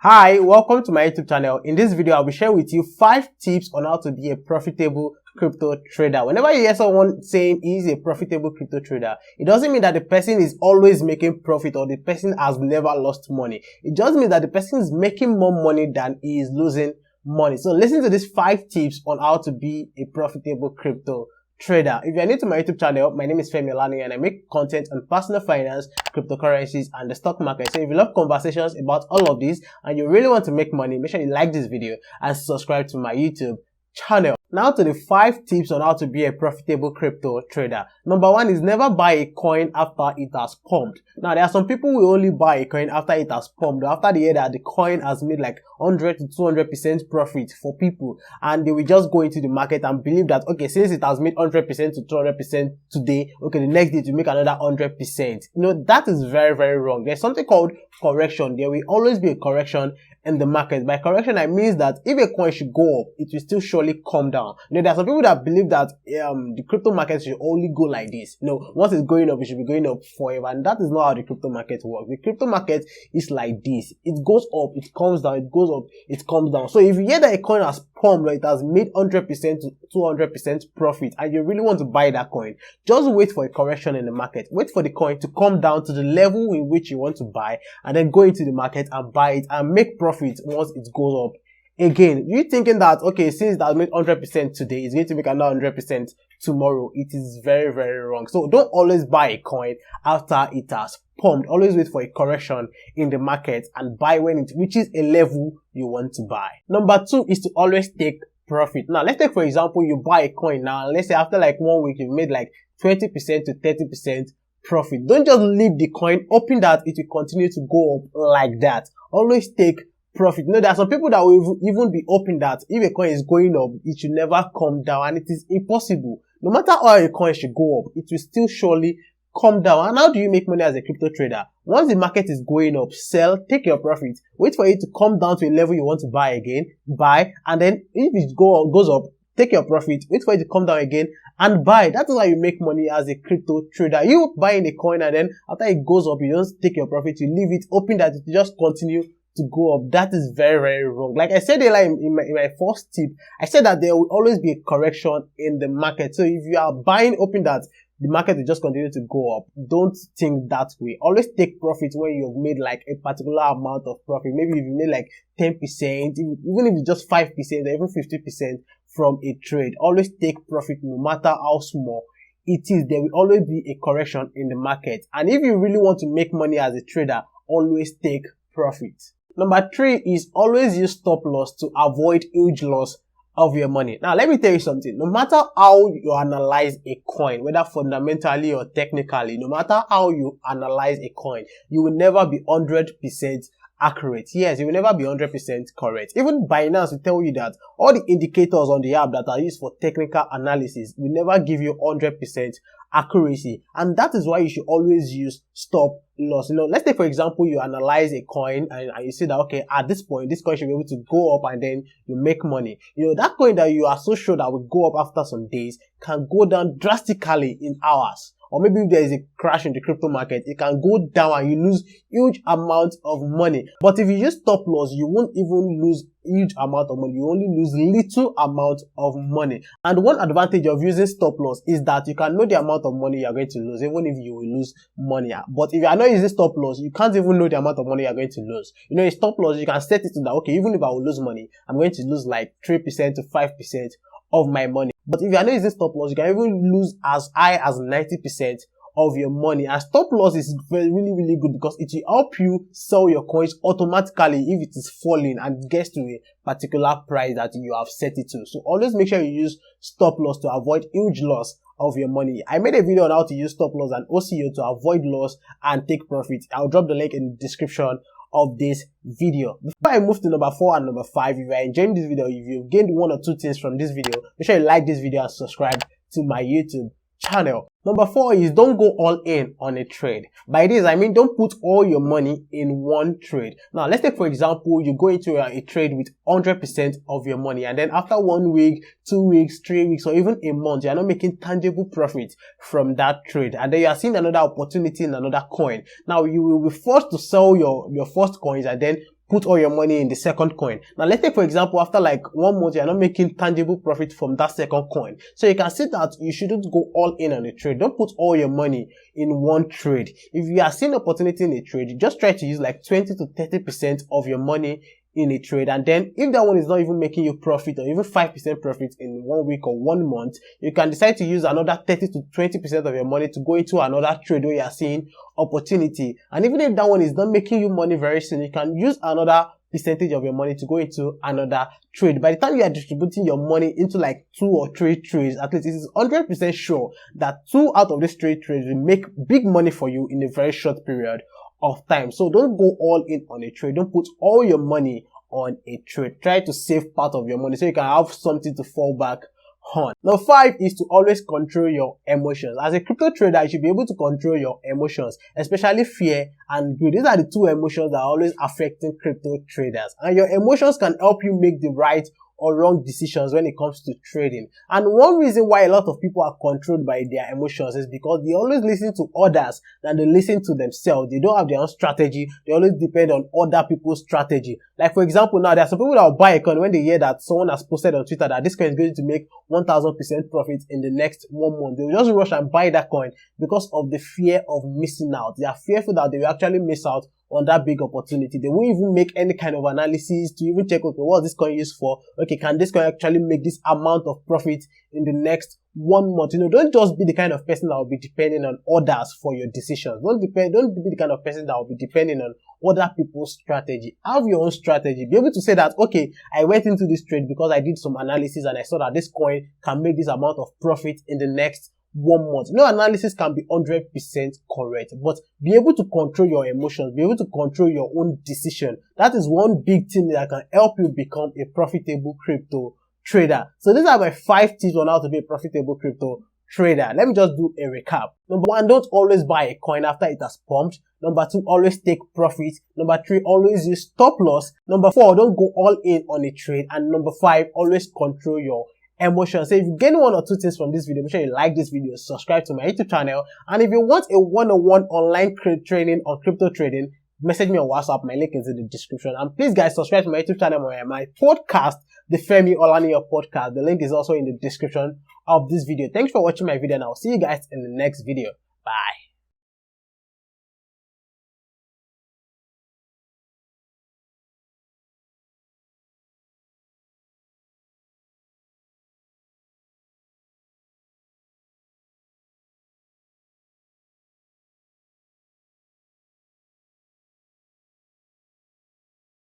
Hi, welcome to my YouTube channel. In this video, I'll be sharing with you 5 tips on how to be a profitable crypto trader. Whenever you hear someone saying he's a profitable crypto trader, it doesn't mean that the person is always making profit or the person has never lost money. It just means that the person is making more money than he is losing money. So listen to these 5 tips on how to be a profitable crypto trader. If you are new to my YouTube channel, my name is Femi Olaniyan and I make content on personal finance, cryptocurrencies, and the stock market. So if you love conversations about all of these and you really want to make money, make sure you like this video and subscribe to my YouTube channel. Now to the 5 tips on how to be a profitable crypto trader. Number 1 is never buy a coin after it has pumped. Now there are some people who only buy a coin after it has pumped, or after they hear that the coin has made like 100 to 200% profit for people, and they will just go into the market and believe that, okay, since it has made 100% to 200% today, okay, the next day to make another 100%. That is very, very wrong. There's something called correction. There will always be a correction in the market. By correction, I mean that if a coin should go up, it will still surely come down. There are some people that believe that the crypto market should only go like this. Once it's going up, it should be going up forever, and that is not how the crypto market works. The crypto market is like this. It goes up, it comes down, it goes up, it comes down. So if you hear that a coin has pumped, it has made 100% to 200% profit, and you really want to buy that coin, just wait for a correction in the market. Wait for the coin to come down to the level in which you want to buy, and then go into the market and buy it and make profit once it goes up. Again, you thinking that, okay, since it has made 100% today, it's going to make another 100% tomorrow. It is very, very wrong. So don't always buy a coin after it has pumped. Always wait for a correction in the market and buy when it reaches a level you want to buy. Number 2 is to always take profit. Now, let's take, for example, you buy a coin now. Let's say after like 1 week, you've made like 20% to 30% profit. Don't just leave the coin hoping that it will continue to go up like that. Always take profit. There are some people that will even be hoping that if a coin is going up, it should never come down, and it is impossible. No matter how a coin should go up, it will still surely come down. And how do you make money as a crypto trader? Once the market is going up, sell, take your profit, wait for it to come down to a level you want to buy again, buy, and then if it goes up, take your profit, wait for it to come down again, and buy. That is how you make money as a crypto trader. You buying a coin, and then after it goes up, you don't take your profit, you leave it, hoping that it will just continue to go up. That is very, very wrong. Like I said in my first tip, I said that there will always be a correction in the market. So if you are buying hoping that the market will just continue to go up, don't think that way. Always take profit when you've made like a particular amount of profit. Maybe if you made like 10%, even if it's just 5% or even 50% from a trade, always take profit no matter how small it is. There will always be a correction in the market. And if you really want to make money as a trader, always take profit. Number 3 is always use stop loss to avoid huge loss of your money. Now, let me tell you something. No matter how you analyze a coin, whether fundamentally or technically, no matter how you analyze a coin, you will never be 100% accurate. Yes, you will never be 100% correct. Even Binance will tell you that all the indicators on the app that are used for technical analysis will never give you 100% accuracy, and that is why you should always use stop loss. Let's say for example you analyze a coin and you see that, okay, at this point this coin should be able to go up, and then you make money. That coin that you are so sure that will go up after some days can go down drastically in hours. Or maybe if there is a crash in the crypto market, it can go down and you lose huge amounts of money. But if you use stop loss, you won't even lose huge amount of money. You only lose little amount of money. And one advantage of using stop loss is that you can know the amount of money you are going to lose, even if you will lose money. But if you are not using stop loss, you can't even know the amount of money you are going to lose. A stop loss, you can set it to that, okay, even if I will lose money, I'm going to lose like 3% to 5% of my money. But if you are not using stop loss, you can even lose as high as 90% of your money. And stop loss is really, really good because it will help you sell your coins automatically if it is falling and it gets to a particular price that you have set it to. So always make sure you use stop loss to avoid huge loss of your money. I made a video on how to use stop loss and OCO to avoid loss and take profit. I'll drop the link in the description of this video. Before I move to number 4 and number 5, if you are enjoying this video, if you've gained 1 or 2 things from this video, make sure you like this video and subscribe to my YouTube channel. Number 4 is don't go all in on a trade. By this, I mean don't put all your money in one trade. Now, let's take for example, you go into a trade with 100% of your money, and then after 1 week, 2 weeks, 3 weeks, or even a month, you are not making tangible profit from that trade, and then you are seeing another opportunity in another coin. Now, you will be forced to sell your first coins and then put all your money in the second coin. Now let's take for example, after like 1 month, you're not making tangible profit from that second coin. So you can see that you shouldn't go all in on a trade. Don't put all your money in one trade. If you are seeing opportunity in a trade, just try to use like 20 to 30% of your money in a trade, and then if that one is not even making you profit or even 5% profit in 1 week or 1 month, you can decide to use another 30 to 20% of your money to go into another trade where you are seeing opportunity. And even if that one is not making you money very soon, you can use another percentage of your money to go into another trade. By the time you are distributing your money into like 2 or 3 trades, at least it is 100% sure that 2 out of these 3 trades will make big money for you in a very short period of time. So don't go all in on a trade. Don't put all your money on a trade. Try to save part of your money so you can have something to fall back on. Number 5 is to always control your emotions. As a crypto trader, you should be able to control your emotions, especially fear and greed. These are the 2 emotions that are always affecting crypto traders. And your emotions can help you make the right or wrong decisions when it comes to trading. And one reason why a lot of people are controlled by their emotions is because they always listen to others than they listen to themselves. They don't have their own strategy. They always depend on other people's strategy. Like for example, now there are some people that will buy a coin when they hear that someone has posted on Twitter that this coin is going to make 1000% profit in the next 1 month. They will just rush and buy that coin because of the fear of missing out. They are fearful that they will actually miss out on that big opportunity. They won't even make any kind of analysis to even check, okay, what is this coin used for? Okay, can this coin actually make this amount of profit in the next 1 month? Don't just be the kind of person that will be depending on others for your decisions. Don't be the kind of person that will be depending on other people's strategy. Have your own strategy. Be able to say that, okay, I went into this trade because I did some analysis and I saw that this coin can make this amount of profit in the next 1 month. No analysis can be 100% correct, but be able to control your emotions, be able to control your own decision. That is one big thing that can help you become a profitable crypto trader. So these are my 5 tips on how to be a profitable crypto trader. Let me just do a recap. Number 1, don't always buy a coin after it has pumped. Number 2, always take profit. Number 3, always use stop loss. Number 4, don't go all in on a trade. And number 5, always control your emotions. So if you gain 1 or 2 things from this video, make sure you like this video, subscribe to my YouTube channel, and if you want a one-on-one online training on crypto trading, message me on WhatsApp. My link is in the description. And please guys, subscribe to my YouTube channel and my podcast, the Femi Olaniyan podcast. The link is also in the description of this video. Thanks for watching my video, and I'll see you guys in the next video. Bye.